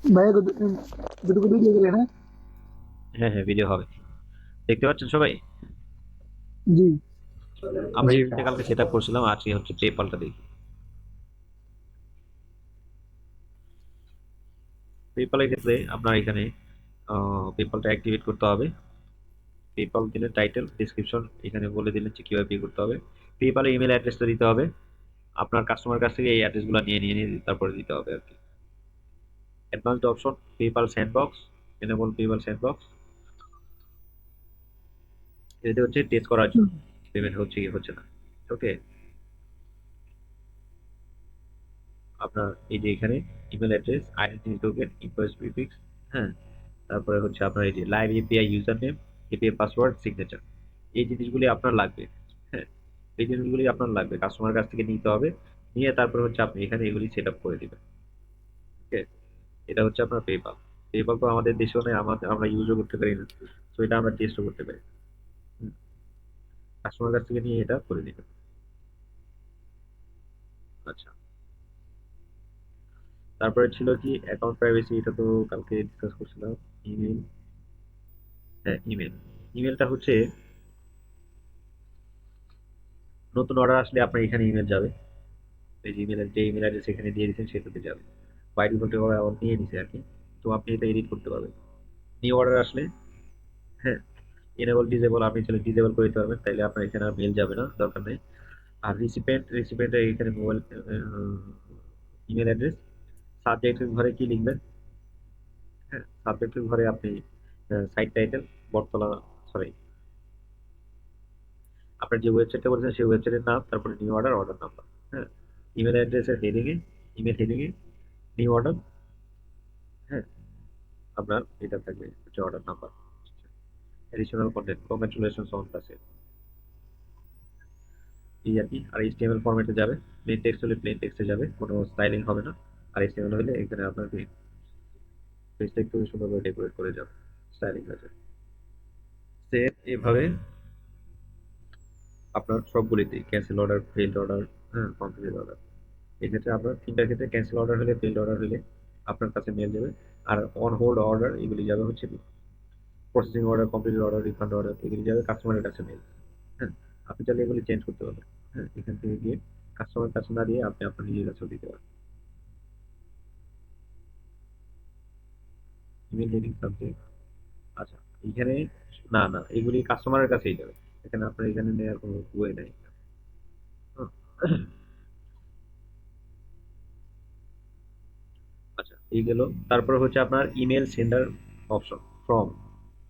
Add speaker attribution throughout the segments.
Speaker 1: ভাইয়া দুটো ভিডিও করে না?
Speaker 2: হ্যাঁ হ্যাঁ, ভিডিও হবে। দেখতে পাচ্ছেন সবাই?
Speaker 1: জি।
Speaker 2: আমরা
Speaker 3: জি
Speaker 2: ইমেলটা
Speaker 3: ভাই।
Speaker 2: কালকে সেট আপ করছিলাম, আজকে হচ্ছে পেপালটা দেখি। পেপালের ক্ষেত্রে আপনার এখানে পেপালটা অ্যাক্টিভেট করতে হবে। পেপাল দিলে টাইটেল ডিসক্রিপশন এখানে বলে দিলেন যে কিভাবে পে করতে হবে। পেপালে ইমেল অ্যাড্রেসটা দিতে হবে। আপনার কাস্টমার কাছ থেকে এই অ্যাড্রেসগুলো নিয়ে তারপরে দিতে হবে আর কি। Advanced option PayPal sandbox, enable PayPal sandbox. এটা হচ্ছে টেস্ট করার জন্য পেমেন্ট হচ্ছে কি হচ্ছে না। ওকে, আপনার এই যে এখানে email address, identity token, invoice prefix, হ্যাঁ, তারপরে হচ্ছে আপনার এই যে live API user name, API password, signature, এই জিনিসগুলি আপনার লাগবে। হ্যাঁ, এই জিনিসগুলি আপনার লাগবে, কাস্টমার কাছ থেকে নিতে হবে। নিয়ে তারপরে হচ্ছে আপনি এখানে এগুলি সেট আপ করে দিবেন। ওকে, এটা হচ্ছে আপনার পেপাল। পেপাল তো আমাদের দেশেও নেই, আমাদের আমরা ইউজও করতে পারি না, তো এটা আমরা টেস্টও করতে পারি। কাস্টমার কাছ থেকে নিয়ে এটা করে দিবেন। আচ্ছা, তারপরে ছিল কি অ্যাকাউন্ট প্রাইভেসি, এটা তো কালকে ডিসকাস করছিলাম। ইমেল, হ্যাঁ ইমেল। ইমেলটা হচ্ছে নতুন অর্ডার আসলে আপনার এখানে ইমেল যাবে। এই যে ইমেলের যে ইমেল অ্যাড্রেস এখানে দিয়ে দিচ্ছেন সেটাতে যাবে। বাই ডিফল্টে ওরা নিয়ে নিছে আর কি। তো আপনি এটা এডিট করতে পারবেন। নিউ অর্ডার আসলে, হ্যাঁ, এনেবল ডিসেবল আপনি চাইলে ডিসেবল করে দিতে পারবেন, তাইলে আপনার এখানে আর মেল যাবে না, দরকার নেই। আর রিসিপেন্টের এখানে মোবাইল ইমেল অ্যাড্রেস, সাবজেক্টের ঘরে কি লিখবেন? হ্যাঁ, সাবজেক্টের ঘরে আপনি সাইট টাইটেল, বটতলা, সরি, আপনার যে ওয়েবসাইটটা বলেছেন সেই ওয়েবসাইটের নাম, তারপরে নিউ অর্ডার, অর্ডার নাম্বার। হ্যাঁ, ইমেল অ্যাড্রেসের হেডিংয়ে, ইমেল হেডিংয়ে নিউ অর্ডার, হ্যাঁ, আপনার এটা থাকবে হচ্ছে order number. Additional content, congratulations on the sale, এই আর কি। আর এইচটিএমএল ফরম্যাটে যাবে। প্লেন টেক্সট হলে প্লেন টেক্সটে যাবে, কোনো স্টাইলিং হবে না। আর এইচটিএমএল হলে এখানে আপনার পেজটা একটু সুন্দরভাবে ডেকোরেট করে যাবে, স্টাইলিং হয়ে যাবে। সেম এভাবে আপনার সবগুলিতে ক্যান্সেল অর্ডার, ফেইল্ড অর্ডার, হ্যাঁ, কমপ্লিট অর্ডার, এক্ষেত্রে আপনার তিনটার ক্ষেত্রে ক্যান্সেল অর্ডার হলে, ফেইল্ড অর্ডার হলে আপনার কাছে মেল যাবে। আর অন হোল্ড অর্ডার এগুলি যাবে হচ্ছে processing order, complete order, refund order, এগুলি যাবে কাস্টমারের কাছে মেল। হ্যাঁ, আপনি চাইলে এগুলি চেঞ্জ করতে পারবেন। হ্যাঁ, এখান থেকে গিয়ে কাস্টমার কাছে না দিয়ে আপনি আপনার নিজের কাছেও দিতে পারেন। ইমেল হেডিং সাবজেক্ট, আচ্ছা, এখানে না না, এগুলি কাস্টমারের কাছেই যাবে। এখানে আপনার এখানে নেওয়ার কোনো ওয়ে নাই। হুম। আচ্ছা, এই গেল। তারপরে হচ্ছে আপনার email sender option, from.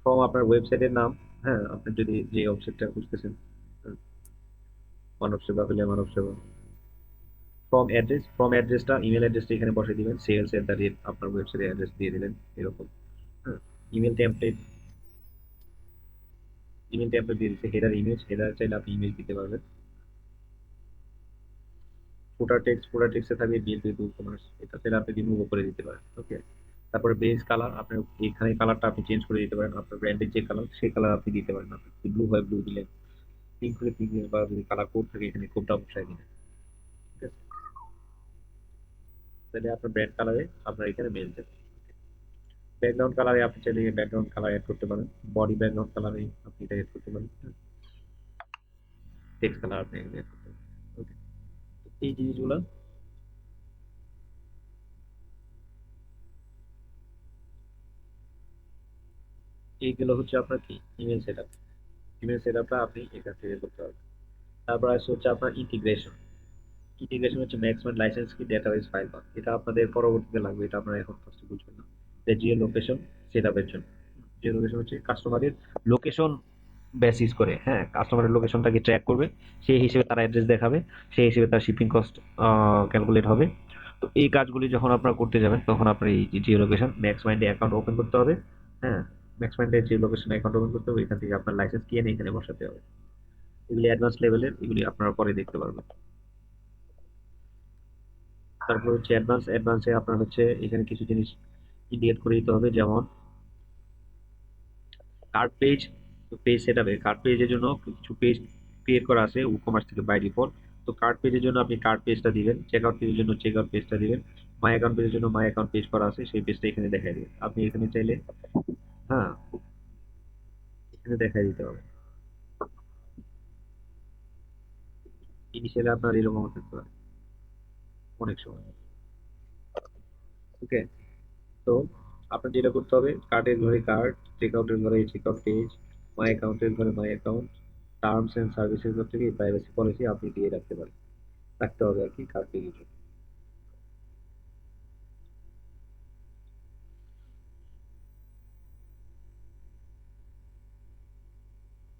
Speaker 2: From আপনার ওয়েবসাইটের নাম। হ্যাঁ, আপনি যদি যে ওয়েবসাইটটা খুঁজতেছেন, হুম, মানব সেবা পেলে মানব সেবা। ফ্রম অ্যাড্রেস, ফ্রম অ্যাড্রেসটা ইমেল অ্যাড্রেসটা এখানে বসে দিবেন, সেলস এট দ্য রেট আপনার ওয়েবসাইটের অ্যাড্রেস দিয়ে দিলেন এরকম। হ্যাঁ, ইমেল টেমপ্লেট, ইমেল টেমপ্লেট দিয়ে দিচ্ছে। হেডার ইমেজ, হেডার চাইলে আপনি ইমেজ দিতে পারবেন। ফুটার টেক্সট, ফুটার টেক্সটে থাকবে বিএলপি টু কমার্স, এটা চাইলে আপনি রিমুভ করে দিতে পারেন। ওকে, তারপরে বেস কালার, আপনি এখানে কালারটা আপনি চেঞ্জ করে দিতে পারেন, আপনার ব্র্যান্ডের যে কালার সেই কালার আপনি দিতে পারেন। আপনি যদি ব্লু হয় ব্লু দিলেন, পিঙ্ক হলে পিঙ্ক দিলেন, বা যদি কালার কোড থাকে এখানে কোডটা বসায় দিলেন। ঠিক আছে, তাহলে আপনার ব্র্যান্ড কালারে আপনার এখানে মেল যাবে। ব্যাকগ্রাউন্ড কালারে আপনি চাইলে ব্যাকগ্রাউন্ড কালার এড করতে পারেন, বডি ব্যাকগ্রাউন্ড কালারে আপনি এটা এড করতে পারেন, টেক্সট কালার আপনি এড করতে পারেন। ওকে, এই জিনিসগুলো, এইগুলো হচ্ছে আপনার কি ইমেল সেটআপ। ইমেল সেটআপটা আপনি এখান থেকে করতে পারবেন। তারপর আসছে হচ্ছে আপনার ইন্টিগ্রেশন। ইন্টিগ্রেশন হচ্ছে ম্যাক্সিমাম লাইসেন্স কি ডেটাবেস ফাইল পাথ, এটা আপনাদের পরবর্তীতে লাগবে, এটা আপনারা এখন ফার্স্টে বুঝবেন না। জিও লোকেশন সেটআপের জন্য, জিও লোকেশন হচ্ছে কাস্টমারের লোকেশন বেসিস করে, হ্যাঁ, কাস্টমারের লোকেশনটাকে ট্র্যাক করবে, সেই হিসেবে তার অ্যাড্রেস দেখাবে, সেই হিসেবে তার শিপিং কস্ট ক্যালকুলেট হবে। তো এই কাজগুলি যখন আপনারা করতে যাবেন তখন আপনার এই জিও লোকেশন ম্যাক্স মাইন্ডে অ্যাকাউন্ট ওপেন করতে হবে। হ্যাঁ, ম্যাক্স মাইন্ডে জিও লোকেশন অ্যাকাউন্ট ওপেন করতে হবে, এখান থেকে আপনার লাইসেন্স কি এনে এখানে বসাতে হবে। এগুলি অ্যাডভান্স লেভেলের, এগুলি আপনারা পরে দেখতে পারবেন। তারপর হচ্ছে অ্যাডভান্সে আপনার হচ্ছে এখানে কিছু জিনিস ইন্ডিকেট করে দিতে হবে, যেমন কার্ড পেজ। পেজ সেটআপে কার্ড পেজের জন্য কিছু পেজ ক্রিয়েট করা আছে ই-কমার্স থেকে বাই ডিফল্ট। তো কার্ড পেজের জন্য আপনি কার্ড পেজটা দিবেন, চেক আউট পেজের জন্য চেক আউট পেজটা দিবেন, মাই অ্যাকাউন্ট পেজের জন্য মাই অ্যাকাউন্ট পেজ করা আছে, সেই পেজটা এখানে দেখাই দিবে। আপনি এখানে চাইলে, হ্যাঁ, এখানে দেখাই দিতে হবে। ইনিশিয়ালি আপনার এরকম থাকতে পারে অনেক সময়। ওকে, তো আপনার যেটা করতে হবে, কার্ডের ঘরে কার্ড, চেকআউটের ঘরে চেকআউট পেজ, মাই অ্যাকাউন্টের ঘরে মাই অ্যাকাউন্ট, টার্মস এন্ড সার্ভিসের ঘর থেকে প্রাইভেসি পলিসি আপনি দিয়ে রাখতে পারেন, রাখতে হবে আর কি কার্ড পেজের জন্য।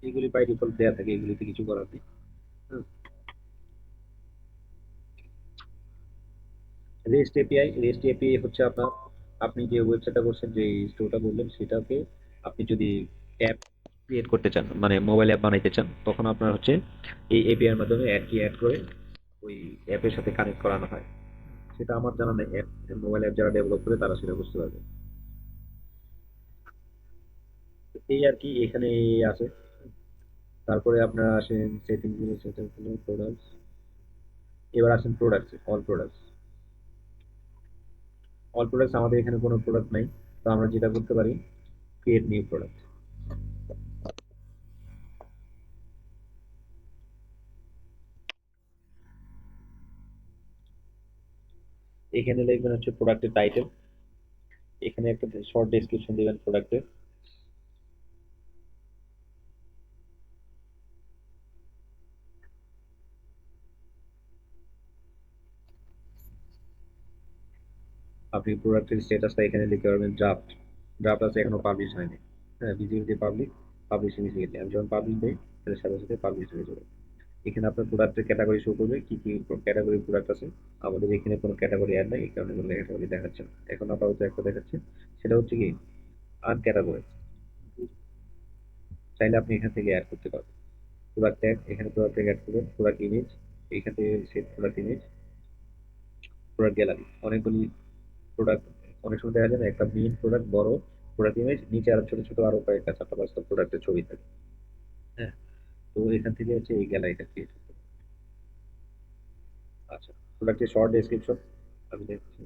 Speaker 2: এগুলি বাই ডিফল্ট দেওয়া থাকে, এগুলিতে কিছু করার নেই। রেস্ট এপিআই হচ্ছে আপনার, আপনি যে ওয়েবসাইটটা করছেন, যে স্টোরটা বললেন, সেটাকে আপনি যদি অ্যাপ ক্রিয়েট করতে চান, মানে মোবাইল অ্যাপ বানাইতে চান, তখন আপনার হচ্ছে এই এপিআই এর মাধ্যমে অ্যাড করে ওই অ্যাপের সাথে কানেক্ট করানো হয়। সেটা আমার জানা নেই, অ্যাপ মোবাইল অ্যাপ যারা ডেভেলপ করে তারা সেটা বুঝতে পারবে। তো এই আর কি, এখানে এই আছে। তারপরে আপনারা আসেন সেটিং প্রোডাক্টস, এবার আসেন প্রোডাক্টস, অল প্রোডাক্টস আমাদের এখানে কোনো প্রোডাক্ট নাই। তো আমরা যেটা করতে পারি, ক্রিয়েট নিউ প্রোডাক্ট। এখানে লিখবেন হচ্ছে প্রোডাক্টের টাইটেল, এখানে একটা শর্ট ডেসক্রিপশন দিবেন প্রোডাক্টের। আপনি প্রোডাক্টের স্ট্যাটাসটা এখানে লিখতে পারবেন ড্রাফট, ড্রাফট আছে, এখনো পাবলিশ হয়নি। হ্যাঁ, ভিজিবিলিটি পাবলিক, পাবলিশ ইমিডিয়েটলি। আমি যখন পাবলিশ দিই, তাহলে সাথে সাথে পাবলিশ হয়ে যাবে। এখানে আপনার প্রোডাক্টের ক্যাটাগরি শো করবে, কি কি ক্যাটাগরি প্রোডাক্ট আছে। আমাদের এখানে কোনো ক্যাটাগরি অ্যাড নাই, এই কারণে কোনো ক্যাটাগরি দেখাচ্ছে না। এখন আপাতত একটা দেখাচ্ছে, সেটা হচ্ছে কি আনক্যাটাগরি। চাইলে আপনি এখান থেকে অ্যাড করতে পারবেন প্রোডাক্ট ট্যাগ, এখানে প্রোডাক্ট ট্যাগ অ্যাড করবেন, প্রোডাক্ট ইমেজ, এখান থেকে set product image, product gallery, অনেকগুলি প্রোডাক্ট। অনেক সময় দেখা যায় না, একটা মেইন প্রোডাক্ট বড় প্রোডাক্ট ইমেজ, নিচে আরো ছোট ছোট আরো কয়েকটা চারটা পাঁচটা প্রোডাক্টের ছবি থাকে। হ্যাঁ, তো এখান থেকে হচ্ছে এই গ্যালারিটা ক্রিয়েট করতে হবে। আচ্ছা, প্রোডাক্টের শর্ট ডেসক্রিপশন আমি দেখছি,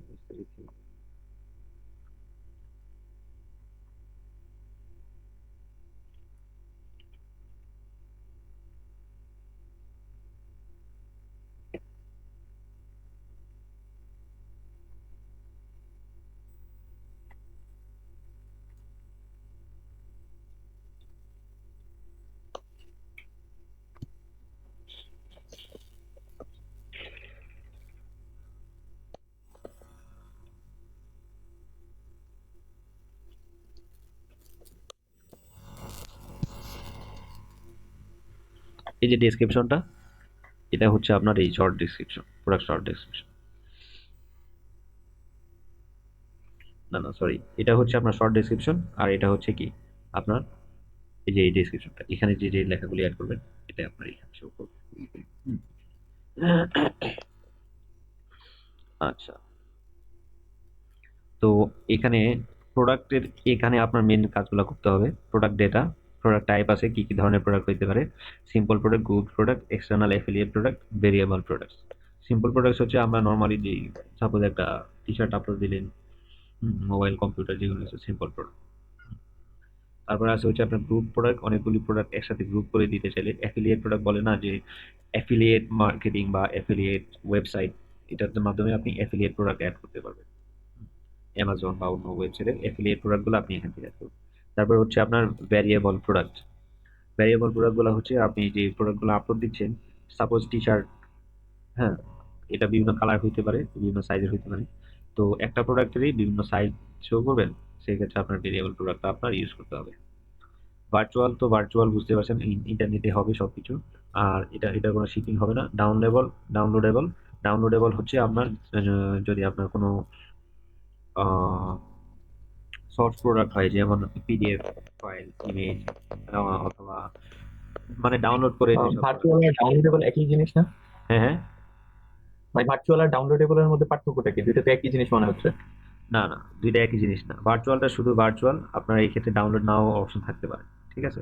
Speaker 2: এই যে ডেসক্রিপশনটা, এটা হচ্ছে আপনার এই short description, product short description. না না, সরি, এটা হচ্ছে আপনার শর্ট ডেসক্রিপশন, আর এটা হচ্ছে কি আপনার এই যে এই ডেসক্রিপশনটা, এখানে যে যে লেখাগুলি অ্যাড করবেন, এটা আপনার এখানে শো করবে। হুম। আচ্ছা, তো এখানে প্রোডাক্টের, এখানে আপনার মেন কাজগুলো করতে হবে। প্রোডাক্ট ডেটা, প্রোডাক্ট টাইপ আছে, কি কি ধরনের প্রোডাক্ট হইতে পারে, simple product, group product, external affiliate product, variable products. Simple products হচ্ছে আমরা নর্মালি যে, সাপোজ একটা টি শার্ট আপলোড দিলেন, মোবাইল কম্পিউটার, যেগুলো হচ্ছে সিম্পল প্রোডাক্ট। তারপরে আছে হচ্ছে আপনার গ্রুপ প্রোডাক্ট, অনেকগুলি প্রোডাক্ট একসাথে গ্রুপ করে দিতে চাইলে। অ্যাফিলিয়েট প্রোডাক্ট বলে না, যে অ্যাফিলিয়েট মার্কেটিং বা অ্যাফিলিয়েট ওয়েবসাইট, এটার মাধ্যমে আপনি অ্যাফিলিয়েট প্রোডাক্ট অ্যাড করতে পারবেন। অ্যামাজন বা অন্য ওয়েবসাইটের অ্যাফিলিয়েট প্রোডাক্টগুলো আপনি এখান থেকে অ্যাড করবেন। তারপর হচ্ছে আপনার ভ্যারিয়েবল প্রোডাক্ট। ভ্যারিয়েবল প্রোডাক্টগুলো হচ্ছে আপনি যে প্রোডাক্টগুলো আপলোড দিচ্ছেন, সাপোজ টি শার্ট, হ্যাঁ, এটা বিভিন্ন কালার হইতে পারে, বিভিন্ন সাইজের হইতে পারে। তো একটা প্রোডাক্টেরই বিভিন্ন সাইজ শো করবেন, সেক্ষেত্রে আপনার ভেরিয়েবল প্রোডাক্টটা আপনার ইউজ করতে হবে। ভার্চুয়াল, তো ভার্চুয়াল বুঝতে পারছেন, ইন্টারনেটে হবে সবকিছু। আর এটা কোনো শিপিং হবে না। ডাউনলোডেবল, ডাউনলোডেবল হচ্ছে আপনার যদি আপনার কোনো সফট প্রোডাক্ট হয়, যেমন পিডিএফ ফাইল, ইমেজ, অথবা মানে ডাউনলোড করে যেসব।
Speaker 3: ভার্চুয়াল আর ডাউনলোডেবল একই জিনিস না?
Speaker 2: হ্যাঁ হ্যাঁ,
Speaker 3: ভাই, ভার্চুয়াল আর ডাউনলোডেবল এর মধ্যে পার্থক্যটা কি? দুটো তো একই জিনিস মনে হচ্ছে।
Speaker 2: না না, দুইটা একই জিনিস না। ভার্চুয়ালটা শুধু ভার্চুয়াল, আপনার এই ক্ষেত্রে ডাউনলোড নাও অপশন থাকতে পারে, ঠিক আছে।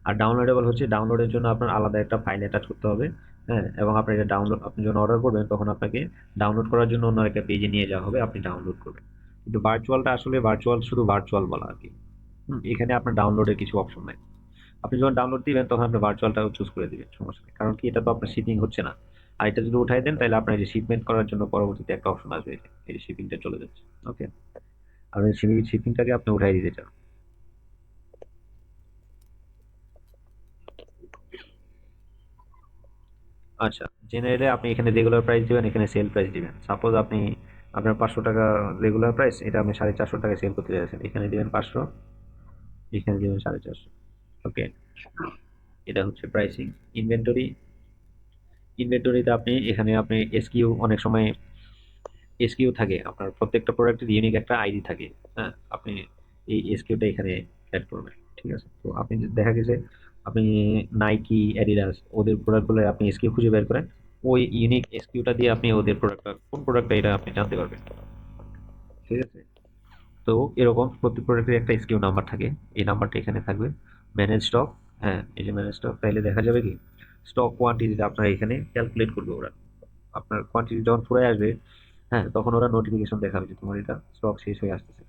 Speaker 2: আর ডাউনলোডেবল হচ্ছে ডাউনলোডের জন্য আপনার আলাদা একটা ফাইল অ্যাটাচ করতে হবে। হ্যাঁ, এবং আপনার এটা ডাউনলোড, আপনি যখন অর্ডার করবেন তখন আপনাকে ডাউনলোড করার জন্য অন্য একটা পেজে নিয়ে যাওয়া হবে, আপনি ডাউনলোড করবেন। কিন্তু ভার্চুয়ালটা আসলে ভার্চুয়াল, শুধু ভার্চুয়াল বলা আর কি। এখানে আপনার ডাউনলোডের কিছু অপশন নাই। আপনি যখন ডাউনলোড দিবেন তখন আপনি ভার্চুয়ালটাও চুজ করে দিবেন, সমস্যা নেই। কারণ কি, এটা তো আপনার শিপিং হচ্ছে না। আর এটা যদি উঠাই দেন তাহলে আপনার যে শিপমেন্ট করার জন্য পরবর্তীতে একটা অপশন আসবে, এই শিপিংটা চলে যাচ্ছে। ওকে, আর শিপিংটাকে আপনি উঠাই দিতে চান। আচ্ছা, জেনারেলে আপনি এখানে রেগুলার প্রাইস দিবেন, এখানে সেল প্রাইস দিবেন। সাপোজ আপনি আপনার 500 টাকা রেগুলার প্রাইস, এটা আপনি 450 টাকায় সেল করতে চাইছেন, এখানে দিবেন 500, এখানে দিবেন 450। ওকে, এটা হচ্ছে প্রাইসিং। ইনভেন্টরি, ইনভেন্টরিতে আপনি এখানে আপনি এসকিউ, অনেক সময় এসকিউ থাকে আপনার প্রত্যেকটা প্রোডাক্টের ইউনিক একটা আইডি থাকে। হ্যাঁ, আপনি এই এসকিউটা এখানে অ্যাড করবেন। ঠিক আছে, তো আপনি দেখা গেছে আপনি নাইকি, অ্যাডিডাস ওদের প্রোডাক্টগুলো আপনি এসকিউ খুঁজে বের করেন, ওই ইউনিক এসকিউটা দিয়ে আপনি ওদের প্রোডাক্টটা কোন প্রোডাক্টটা এটা আপনি জানতে পারবেন। ঠিক আছে, তো এরকম প্রতি প্রোডাক্টের একটা এসকিউ নাম্বার থাকে, এই নাম্বারটা এখানে থাকবে। ম্যানেজ স্টক, হ্যাঁ এই যে ম্যানেজ স্টক, তাইলে দেখা যাবে কি স্টক কোয়ান্টিটিটা আপনার এখানে ক্যালকুলেট করবে ওরা। আপনার কোয়ান্টিটি যখন ফুরাই আসবে, হ্যাঁ তখন ওরা নোটিফিকেশন দেখাবে যে তোমার এটা স্টক শেষ হয়ে আসতেছে।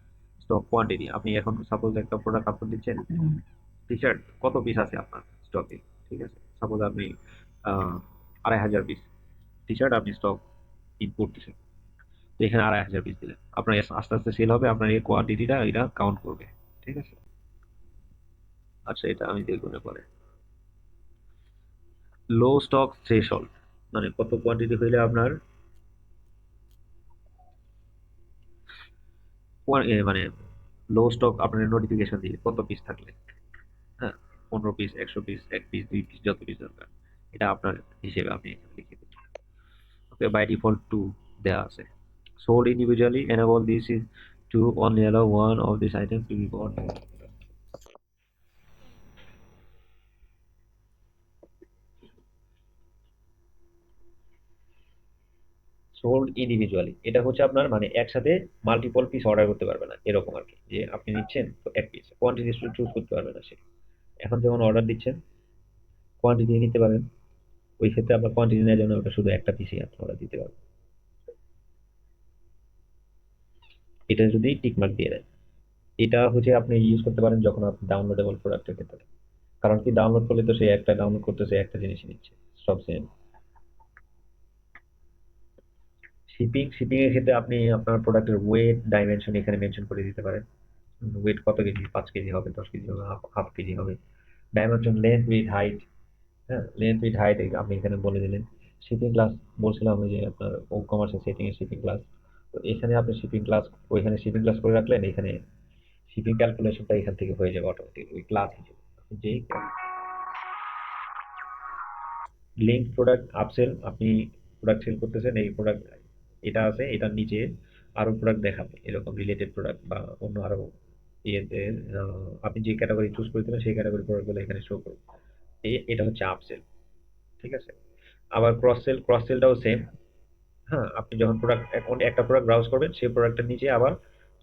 Speaker 2: স্টক কোয়ান্টিটি, আপনি এখন সাপোজ একটা প্রোডাক্ট আপলোড দিচ্ছেন, টি শার্ট, কত পিস আছে আপনার স্টকে? ঠিক আছে, সাপোজ আপনি 2500 পিস টি শার্ট আপনি স্টক ইন করতেছেন, তো এখানে 2500 পিস দিলেন, আপনার আস্তে আস্তে সেল হবে, আপনার এই কোয়ান্টিটিটা এটা কাউন্ট করবে। ঠিক আছে, আচ্ছা এটা আমি দেখবো না পরে। লো স্টক থ্রেশহোল্ড, মানে কত কোয়ান্টিটি হইলে আপনার মানে লো স্টক আপনার নোটিফিকেশন দিবে কত পিস থাকলে। হ্যাঁ, 15 পিস, 100 পিস, 1 পিস, 2 পিস, যত পিস দরকার, এটা আপনার হিসেবে আপনি এখানে লিখে দিন। ওকে, বাই ডিফল্ট টু দেওয়া আছে। Sold individually, enable this is to only allow one of these items to be bought. Sold individually, এটা হচ্ছে আপনার মানে একসাথে মাল্টিপল পিস অর্ডার করতে পারবে না, এরকম আর কি, যে আপনি নিচ্ছেন তো এক পিস, কোয়ান্টিটি চুজ করতে পারবে না সে। এখন যেমন অর্ডার দিচ্ছেন কোয়ান্টিটি নিতে পারেন, ওই ক্ষেত্রে আপনার কোয়ান্টিটি নেওয়ার জন্য ওটা শুধু একটা পিসই আপনি অর্ডার দিতে পারবেন। এটা যদি টিকমার্ক দিয়ে দেন, এটা হচ্ছে আপনি ইউজ করতে পারেন যখন আপনি ডাউনলোডেবল প্রোডাক্টের ক্ষেত্রে। কারণ কি, ডাউনলোড করলে তো সে একটা ডাউনলোড করতেছে, একটা জিনিসই নিচ্ছে, সব সেম। শিপিং এর ক্ষেত্রে আপনি আপনার প্রোডাক্টের ওয়েট ডাইমেনশন এখানে মেনশন করে দিতে পারেন। ওয়েট কত কেজি, 5 কেজি হবে, 10 কেজি হবে, হাফ কেজি হবে। Dimension, length, with, height. হ্যাঁ, লেন্থ উইথ হাইট আপনি এখানে বলে দিলেন। শিপিং ক্লাস বলছিলাম আমি যে আপনার ও কমার্সের সেটিং এর শিপিং ক্লাস, তো এখানে আপনি শিপিং ক্লাস, ওইখানে শিপিং ক্লাস করে রাখলেন, এখানে শিপিং ক্যালকুলেশনটা এখান থেকে হয়ে যাবে অটোমেটিক ওই ক্লাস হিসেবে। আপনি যেই লিঙ্ক প্রোডাক্ট আপসেল, আপনি প্রোডাক্ট সেল করতেছেন, এই প্রোডাক্ট এটা আছে, এটার নিচে আরো প্রোডাক্ট দেখাবে এরকম রিলেটেড প্রোডাক্ট বা অন্য আরো ইয়েতে, আপনি যে ক্যাটাগরি চুজ করে দেবেন সেই ক্যাটাগরি প্রোডাক্টগুলো এখানে শো করবে। এটা হচ্ছে আপসেল। ঠিক আছে, আবার ক্রস সেলটাও সেম। হ্যাঁ, আপনি যখন প্রোডাক্ট একটা প্রোডাক্ট ব্রাউজ করবেন, সেই প্রোডাক্টের নিচে আবার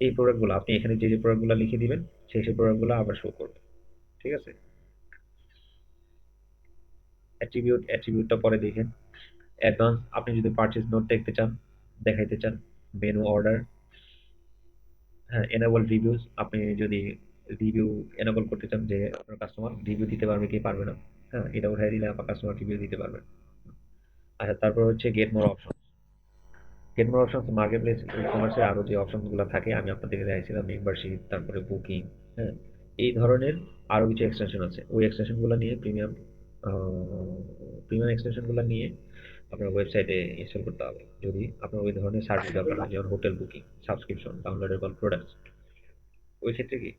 Speaker 2: এই প্রোডাক্টগুলো আপনি এখানে যে যে প্রোডাক্টগুলো লিখে দিবেন সেই প্রোডাক্টগুলো আবার শো করবে। ঠিক আছে, অ্যাট্রিবিউটটা পরে দেখেন। অ্যাডভান্স, আপনি যদি পারচেজ নোট দেখতে চান, দেখাইতে চান, মেনু অর্ডার। হ্যাঁ, এনেবল রিভিউজ, আপনি যদি রিভিউ এনেবল করতে চান যে আপনার কাস্টমার রিভিউ দিতে পারবে কি পারবে না, হ্যাঁ এটা উঠাই দিলে আপনার কাস্টমার রিভিউ দিতে পারবেন। আচ্ছা, তারপর হচ্ছে get more option. Get more option market place e কমার্সের আরো যে অপশনগুলো থাকে আমি আপনাদেরকে দেখাইছিলাম, মেম্বারশিপ, তারপরে বুকিং। হ্যাঁ, এই ধরনের আরো কিছু এক্সটেনশন আছে, ওই এক্সটেনশনগুলো নিয়ে প্রিমিয়াম এক্সটেনশনগুলো নিয়ে আপনার ওয়েবসাইটে ইনস্টল করতে হবে, যদি আপনার ওই ধরনের সার্ভিস দরকার হয়, যেমন hotel booking, subscription, downloadable products, ওই ক্ষেত্রে কি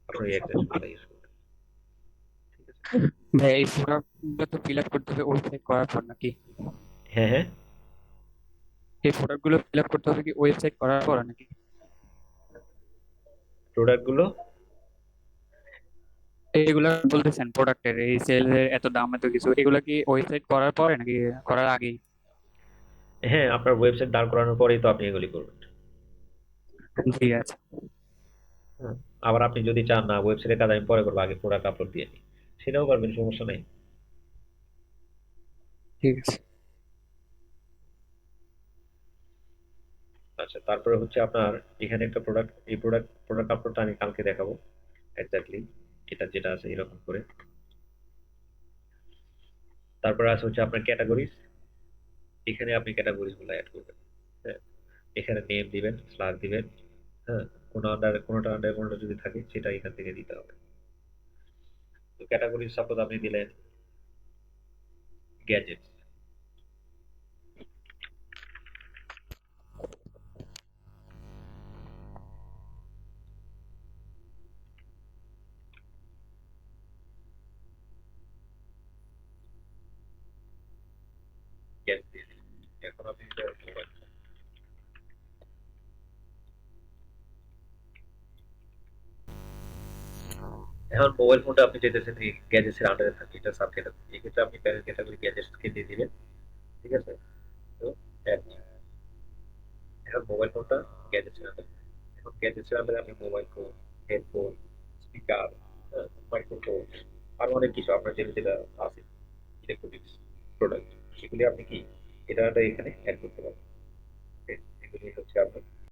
Speaker 2: আপনার এই এক্সটেনশনগুলো ইউজ করবেন। ঠিক আছে,
Speaker 4: ভাই এই প্রোডাক্টগুলো তো ফিল আপ করতে হবে ওয়েবসাইট করার পর নাকি?
Speaker 2: হ্যাঁ হ্যাঁ,
Speaker 4: এই প্রোডাক্টগুলো ফিল আপ করতে হবে কি ওয়েবসাইট করার পর নাকি?
Speaker 2: প্রোডাক্টগুলো,
Speaker 4: এইগুলা বলতেছেন প্রোডাক্টের এই সেলের এত দাম এত কিছু, এগুলা কি ওয়েবসাইট করার পরে নাকি করার আগেই?
Speaker 2: হ্যাঁ আপনার ওয়েবসাইট দাঁড় করানোর পরেই তো আপনি এগুলি করবেন।
Speaker 4: ঠিক আছে।
Speaker 2: হ্যাঁ, আবার আপনি যদি চান না ওয়েবসাইটের কাজ আমি পরে করবো, আগে প্রোডাক্ট আপলোড দিয়ে নিই, সেটাও পারবেন, সমস্যা নাই।
Speaker 4: ঠিক আছে।
Speaker 2: আচ্ছা, তারপরে হচ্ছে আপনার এখানে একটা প্রোডাক্ট, এই প্রোডাক্ট আপলোডটা আমি কালকে দেখাবো এক্স্যাক্টলি এটা যেটা আছে এরকম করে। তারপরে আছে হচ্ছে আপনার ক্যাটাগরিজ, এখানে আপনি ক্যাটাগরিজ গুলো অ্যাড করবেন। হ্যাঁ, এখানে নেম দিবেন, স্লাগ দিবেন। হ্যাঁ, কোনোটা আন্ডার কোনোটা যদি থাকে সেটা এখান থেকে দিতে হবে। তো ক্যাটাগরি সাপোজ আপনি দিলেন গ্যাজেট, গ্যাজেট দিয়ে দিলেন। এখন আপনি মোবাইল, এখন মোবাইল ফোনটা আপনি যেতেছেন এই গ্যাজেটস এর আন্ডারে থাকে, এটা সাব ক্যাটাগরি, এক্ষেত্রে আপনি প্যারেন্ট ক্যাটাগরি গ্যাজেটস কে দিয়ে দিবেন। ঠিক আছে, তো add new। এখন মোবাইল ফোনটা গ্যাজেটস এর আন্ডারে, এখন গ্যাজেটস এর আন্ডারে আপনি mobile phone, headphone, speaker, microphone, আরো অনেক কিছু আপনার যেটা যেটা আছে ইলেকট্রনিক্স প্রোডাক্ট, সেগুলি আপনি কি এটা এখানে অ্যাড করতে পারবেন। এগুলি হচ্ছে আপনার